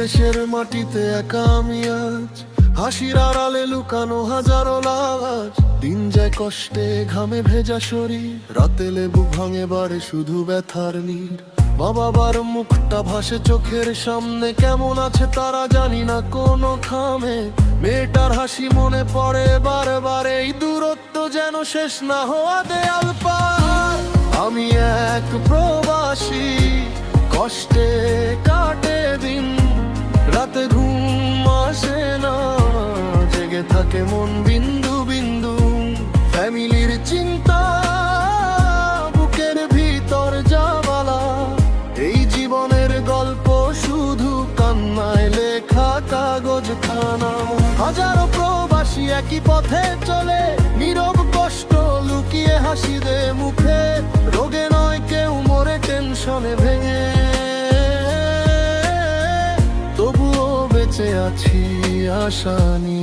দেশের মাটিতে একা আমি আজ, হাসির আড়ালে লুকানো হাজারো লাজ। দিন যায় কষ্টে ঘামে ভেজা শরীর, রাতে লেবু ভাঙে বাড়ে শুধু ব্যথার নীর। মা বাবার মুখটা ভাসে চোখের সামনে, কেমন আছে তারা জানি না কোনো খামে। মেয়েটার হাসি মনে পড়ে বারে বারে, এই দূরত্ব যেন শেষ না হওয়া দেয়াল পার। আমি এক প্রবাসী, কষ্টে কাটে দিন, রাতে ঘুম আসে না, জেগে থাকে মন বিন্দু বিন্দু। ফ্যামিলির চিন্তা বুকের ভিতর জাবালা, এই জীবনের গল্প শুধু কান্নায় লেখা কাগজ খানা। হাজারো প্রবাসী একই পথে চলে, নীরব কষ্ট লুকিয়ে হাসি দে মুখে। রোগে নয় কেউ মরে টেনশনে ভেঙে, তবুও বেঁচে আছি আশা নিয়ে।